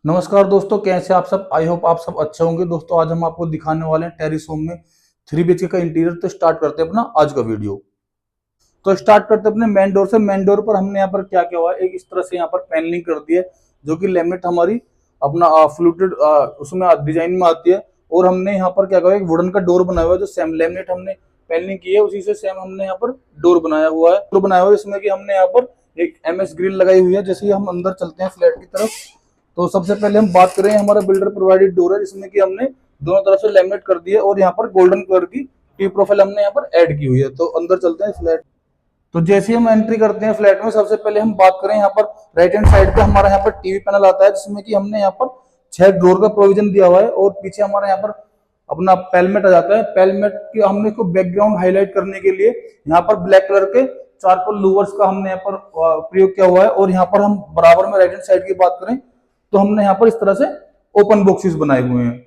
नमस्कार दोस्तों, कैसे आप सब। आई होप आप सब अच्छे होंगे। दोस्तों आज हम आपको दिखाने वाले हैं टेरेस होम में 3 BHK का इंटीरियर। तो स्टार्ट करते हैं अपना आज का वीडियो। तो स्टार्ट करते हैं अपने मेन डोर से। मेन डोर पर हमने यहाँ पर क्या क्या हुआ है, एक इस तरह से यहाँ पर पैनलिंग कर दी है जो कि लेमिनेट हमारी अपना फ्लूटेड उसमें डिजाइन में आती है। और हमने यहाँ पर क्या कहा, एक वुडन का डोर बनाया हुआ है जो सेम लेमिनेट हमने पैनलिंग की है, उसी से सेम हमने यहाँ पर डोर बनाया हुआ है। डोर बनाया हुआ है इसमें कि हमने यहाँ पर एक MS ग्रिल लगाई हुई है। जैसे ही हम अंदर चलते हैं फ्लैट की तरफ, तो सबसे पहले हम बात करें, हमारा बिल्डर प्रोवाइडेड डोर है जिसमें कि हमने दोनों तरफ से लेमिनेट कर दिया और यहाँ पर गोल्डन कलर की टी प्रोफाइल हमने यहाँ पर ऐड की हुई है। तो अंदर चलते हैं फ्लैट। तो जैसे ही हम एंट्री करते हैं फ्लैट में, सबसे पहले हम बात करें, यहाँ पर राइट हैंड साइड पे हमारा यहाँ पर टीवी पैनल आता है जिसमें कि हमने यहाँ पर 6 ड्रॉर का प्रोविजन दिया हुआ है। और पीछे हमारा यहाँ पर अपना पेलमेट आ जाता है। पेलमेट की हमने को बैकग्राउंड हाईलाइट करने के लिए यहाँ पर ब्लैक कलर के चारकोल लूवर्स का हमने यहाँ पर प्रयोग किया हुआ है। और यहाँ पर हम बराबर में राइट हैंड साइड की बात करें तो हमने यहाँ पर इस तरह से ओपन बॉक्सेस बनाए हुए हैं।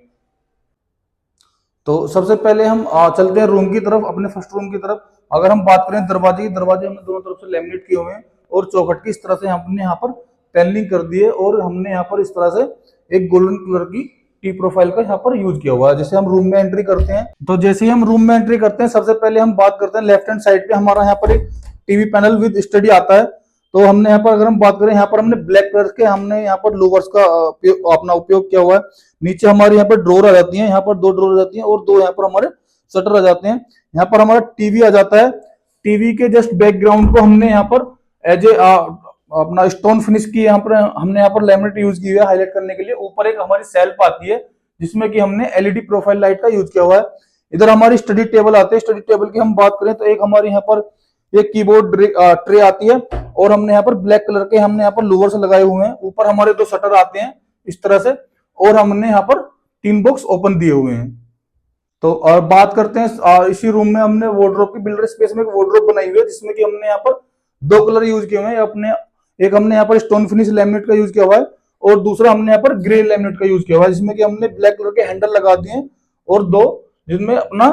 तो सबसे पहले हम चलते हैं रूम की तरफ, अपने फर्स्ट रूम की तरफ। अगर हम बात करें दरवाजे की, दरवाजे हमने दोनों तरफ से लेमिनेट किए हुए हैं और चौखट की इस तरह से हमने यहाँ पर पैनलिंग कर दी है। और हमने यहाँ पर इस तरह से एक गोल्डन कलर की टी प्रोफाइल का यहाँ पर यूज किया हुआ है। जैसे हम रूम में एंट्री करते हैं, तो जैसे ही हम रूम में एंट्री करते हैं सबसे पहले हम बात करते हैं लेफ्ट हैंड साइड पे हमारा यहाँ पर एक टीवी पैनल विद स्टडी आता है। तो हमने यहाँ पर, अगर हम बात करें, यहाँ पर हमने ब्लैक कलर के हमने यहाँ पर लोवर्स का अपना उपयोग किया हुआ है। नीचे हमारे यहाँ पर ड्रॉर आ जाती है, यहाँ पर 2 ड्रॉर आ जाती है और 2 यहाँ पर हमारे शटर आ जाते हैं। यहाँ पर हमारा टीवी आ जाता है। टीवी के जस्ट बैकग्राउंड को हमने यहाँ पर एज ए अपना स्टोन फिनिश की यहाँ पर हमने यहाँ पर लेमिनेट यूज की है हाईलाइट करने के लिए। ऊपर एक हमारी सेल्फ आती है जिसमें कि हमने LED प्रोफाइल लाइट का यूज किया हुआ है। इधर हमारी स्टडी टेबल आती है। स्टडी टेबल की हम बात करें तो एक हमारे यहाँ पर एक कीबोर्ड ट्रे आती है और हमने यहाँ पर ब्लैक कलर के हमने यहाँ पर लूवर्स लगाए हुए हैं। ऊपर हमारे 2 शटर आते हैं इस तरह से और हमने यहाँ पर 3 बॉक्स ओपन दिए हुए हैं। तो और बात करते हैं इसी रूम में हमने वार्डरोब की बिल्डर स्पेस में एक वार्डरोब बनाई हुई है जिसमें कि हमने यहाँ पर 2 कलर यूज किए हुए हैं अपने। एक हमने यहाँ पर स्टोन फिनिश लेमिनेट का यूज किया हुआ है और दूसरा हमने यहाँ पर ग्रे लेमिनेट का यूज किया हुआ है जिसमें कि हमने ब्लैक कलर के हैंडल लगा दिए हैं और 2 जिसमें अपना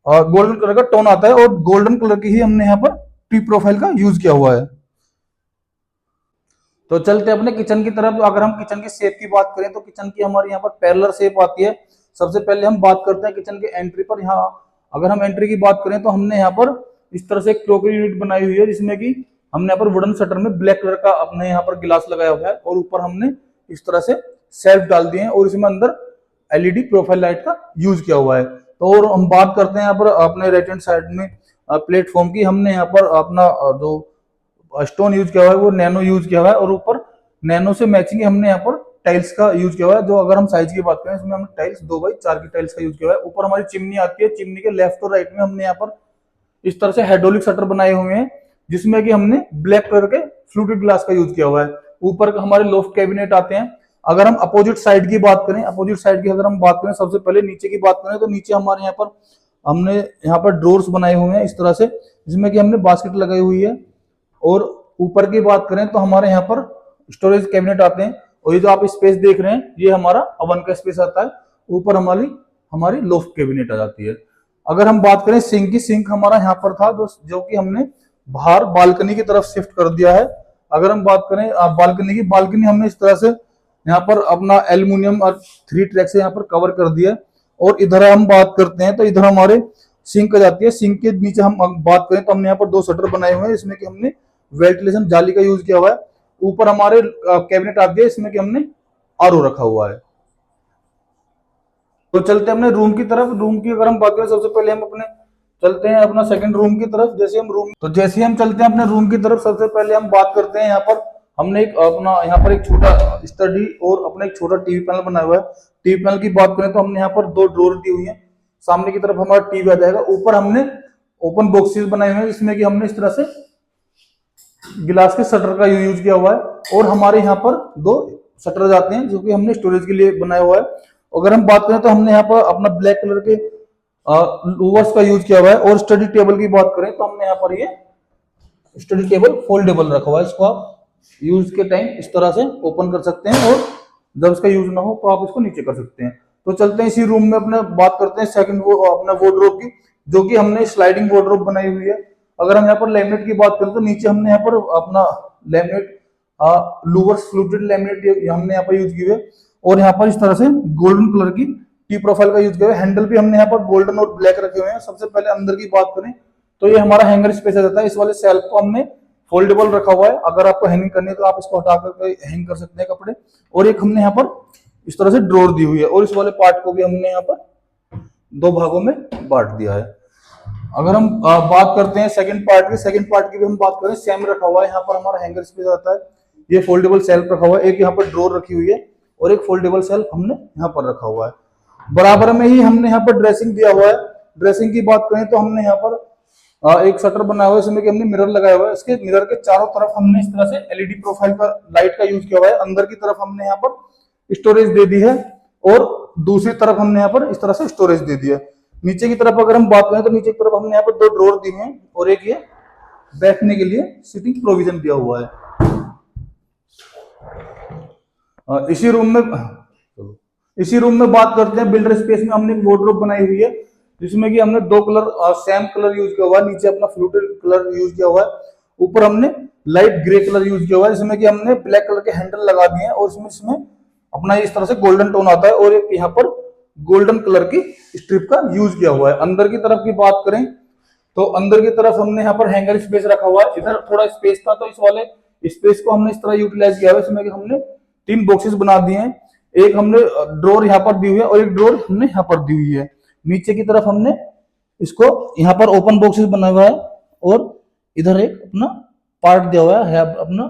गोल्डन कलर का टोन आता है और गोल्डन कलर की ही हमने यहाँ पर टी प्रोफाइल का यूज किया हुआ है। तो चलते हैं अपने किचन की तरफ। अगर हम किचन की शेप की बात करें तो किचन की हमारी यहाँ पर पैरेलल शेप आती है। सबसे पहले हम बात करते हैं किचन के एंट्री पर। यहाँ अगर हम एंट्री की बात करें तो हमने यहाँ पर इस तरह से एक क्रोकरी यूनिट बनाई हुई है जिसमें कि हमने यहाँ पर वुडन शटर में ब्लैक कलर का अपने यहाँ पर गिलास लगाया हुआ है और ऊपर हमने इस तरह से सेल्फ डाल दिए हैं और इसमें अंदर LED प्रोफाइल लाइट का यूज किया हुआ है। तो और हम बात करते हैं यहाँ पर अपने राइट हैंड साइड में प्लेटफॉर्म की। हमने यहाँ पर अपना जो स्टोन यूज किया हुआ है वो नैनो यूज किया हुआ है और ऊपर नैनो से मैचिंग हमने यहाँ पर टाइल्स का यूज किया हुआ है। जो अगर हम साइज की बात करें इसमें हमने टाइल्स 2x4 की टाइल्स का यूज किया हुआ है। ऊपर हमारी चिमनी आती है, चिमनी के लेफ्ट और राइट में हमने यहाँ पर इस तरह से हाइड्रोलिक शटर बनाए हुए हैं जिसमें कि हमने ब्लैक कलर के फ्लूटेड ग्लास का यूज किया हुआ है। ऊपर हमारे लोफ्ट कैबिनेट आते हैं। अगर हम अपोजिट साइड की बात करें, अपोजिट साइड की अगर हम बात करें, सबसे पहले नीचे की बात करें तो नीचे हमारे यहाँ पर हमने यहाँ पर ड्रोर्स बनाए हुए हैं इस तरह से जिसमें कि हमने बास्केट लगाई हुई है। और ऊपर की बात करें तो हमारे यहाँ पर स्टोरेज कैबिनेट आते हैं और ये जो आप स्पेस देख रहे हैं ये हमारा ओवन का स्पेस आता है। ऊपर हमारी हमारी लोफ्ट कैबिनेट आ जाती है। अगर हम बात करें सिंक की, सिंक हमारा यहाँ पर था जो कि हमने बाहर बालकनी की तरफ शिफ्ट कर दिया है। अगर हम बात करें बालकनी की, बालकनी हमने इस तरह से यहाँ पर अपना एल्यूमिनियम और 3 ट्रैक से यहाँ पर कवर कर दिया है। और इधर हम बात करते हैं तो इधर हमारे सिंक आ जाती है। सिंक के नीचे हम बात करें तो हमने यहाँ पर 2 शटर बनाए हुए हैं इसमें कि हमने वेंटिलेशन जाली का यूज किया हुआ है। ऊपर हमारे कैबिनेट आती है इसमें कि हमने RO रखा हुआ है। तो चलते हैं अपने रूम की तरफ। रूम की अगर हम बात करें सबसे पहले हम अपने चलते हैं अपना सेकंड रूम की तरफ। जैसे हम चलते हैं अपने रूम की तरफ, सबसे पहले हम बात करते हैं यहाँ पर हमने एक अपना यहाँ पर एक छोटा स्टडी और अपना एक छोटा टीवी पैनल बनाया हुआ है। टीवी पैनल की बात करें तो हमने यहाँ पर 2 ड्रॉर दी हुई है। सामने की तरफ हमारा टीवी आ जाएगा। ऊपर हमने ओपन बॉक्सेस बनाए हुए हैं जिसमें कि हमने इस तरह से गिलास के शटर का यूज किया हुआ है। और हमारे यहाँ पर 2 शटर जाते हैं जो कि हमने स्टोरेज के लिए बनाया हुआ है। अगर हम बात करें तो हमने यहाँ पर अपना ब्लैक कलर के लूवर्स का यूज किया हुआ है। और स्टडी टेबल की बात करें तो हमने यहाँ पर ये स्टडी टेबल फोल्डेबल रखा हुआ है। इसको आप यूज के टाइम इस तरह से ओपन कर सकते हैं और जब इसका यूज ना हो तो आप इसको नीचे कर सकते हैं। तो चलते हैं इसी रूम में अपने बात करते हैं सेकंड अपना वार्डरोब की, जो कि हमने स्लाइडिंग वार्डरोब बनाई हुई है। अगर हम यहाँ पर लेमिनेट की बात करें तो नीचे हमने यहाँ पर अपना लेमिनेट लूवर्स फ्लूटेड लैमिनेट हमने यहाँ पर यूज किए हुए, और यहाँ पर इस तरह से गोल्डन कलर की टी प्रोफाइल का यूज किया हुआ है। हैंडल भी हमने यहाँ पर गोल्डन और ब्लैक रखे हुए हैं। सबसे पहले अंदर की बात करें तो ये हमारा हैंगर स्पेस आ जाता है। इस वाले सेल्फ को हमने फोल्डेबल रखा हुआ है, अगर आपको हैंगिंग करनी है तो आप इसको हटा कर हैंग कर सकते हैं कपड़े। और एक हमने यहाँ पर इस तरह से ड्रॉर दी हुई है, और इस वाले पार्ट को भी हमने यहाँ पर दो भागों में बांट दिया है। अगर हम बात करते हैं सेकंड पार्ट की भी हम बात करें, सेम रखा हुआ है। यहाँ पर हमारा हैंगर स्पेस आता है, ये फोल्डेबल सेल्फ रखा हुआ है, एक यहाँ पर ड्रॉर रखी हुई है और एक फोल्डेबल सेल्फ हमने यहाँ पर रखा हुआ है। बराबर में ही हमने यहाँ पर ड्रेसिंग दिया हुआ है। ड्रेसिंग की बात करें तो हमने यहाँ पर एक शटर बनाया हुआ है, इसमें कि हमने मिरर लगाया हुआ है। इसके मिरर के चारों तरफ हमने इस तरह से एलईडी प्रोफाइल का लाइट का यूज किया हुआ है। अंदर की तरफ हमने यहाँ पर स्टोरेज दे दी है, और दूसरी तरफ हमने यहाँ पर इस तरह से स्टोरेज दे दी है। नीचे की तरफ अगर हम बात करें तो नीचे की तरफ हमने यहाँ पर दो ड्रॉर दिए हैं, और एक ये बैठने के लिए सीटिंग प्रोविजन दिया हुआ है। इसी रूम में बात करते हैं। बिल्डर स्पेस में हमने वार्डरोब बनाई हुई है, जिसमें कि हमने दो कलर सेम कलर यूज किया हुआ है। नीचे अपना फ्लूटेड कलर यूज किया हुआ है, ऊपर हमने लाइट ग्रे कलर यूज किया हुआ है, जिसमें कि हमने ब्लैक कलर के हैंडल लगा दिए हैं, और इसमें अपना इस तरह से गोल्डन टोन आता है, और एक यहाँ पर गोल्डन कलर की स्ट्रिप का यूज किया हुआ है। अंदर की तरफ की बात करें तो अंदर की तरफ हमने यहाँ पर हैंगर स्पेस रखा हुआ है। इधर थोड़ा स्पेस था तो इस वाले स्पेस को हमने इस तरह यूटिलाइज किया हुआ है। इसमें कि हमने 3 बॉक्सेस बना दिए हैं, एक हमने ड्रॉर यहाँ पर दी हुई है और एक ड्रॉर हमने यहाँ पर दी हुई है। नीचे की तरफ हमने इसको यहाँ पर ओपन बॉक्सेस बना हुआ है, और इधर एक अपना पार्ट दिया हुआ है अपना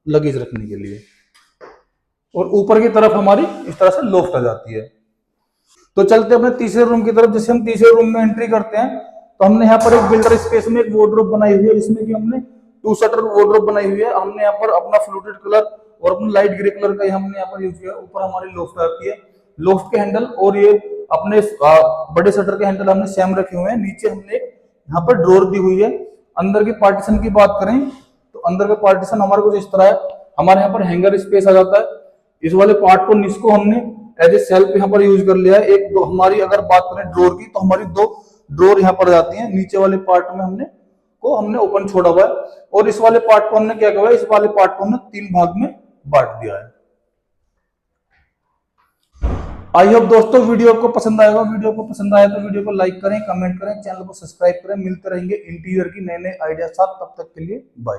लगेज रखने के लिए, और ऊपर की तरफ हमारी इस तरह से लोफ्ट आ जाती है। तो चलते अपने तीसरे रूम की तरफ। जैसे हम तीसरे रूम में एंट्री करते हैं तो हमने यहाँ पर एक बिल्डर स्पेस में एक वार्डरोब बनाई हुई है, जिसमें कि हमने 2 शटर वार्डरोब बनाई हुई है। हमने यहाँ पर अपना फ्लूटेड कलर और अपना लाइट ग्रे कलर का हमने यहाँ पर यूज किया। ऊपर हमारी लोफ्ट आती है, लोफ्ट के हैंडल और ये अपने बड़े शटर के हैंडल हमने सेम रखे हुए हैं। नीचे हमने यहाँ पर ड्रॉर दी हुई है। अंदर की पार्टीशन की बात करें तो अंदर का पार्टीशन हमारे कुछ इस तरह है। हमारे यहाँ पर हैंगर स्पेस आ जाता है। इस वाले पार्ट को निचको हमने एज ए सेल्फ यहाँ पर यूज कर लिया है। एक दो हमारी अगर बात करें ड्रॉर की तो हमारी 2 ड्रॉर यहाँ पर जाती हैं। नीचे वाले पार्ट में हमने ओपन छोड़ा हुआ है, और इस वाले पार्ट को हमने क्या किया है, इस वाले पार्ट को हमने 3 भाग में बांट दिया है। आई होप दोस्तों वीडियो को पसंद आएगा। वीडियो को पसंद आया तो वीडियो को लाइक करें, कमेंट करें, चैनल को सब्सक्राइब करें। मिलते रहेंगे इंटीरियर की नए नए आइडिया साथ। तब तक के लिए बाय।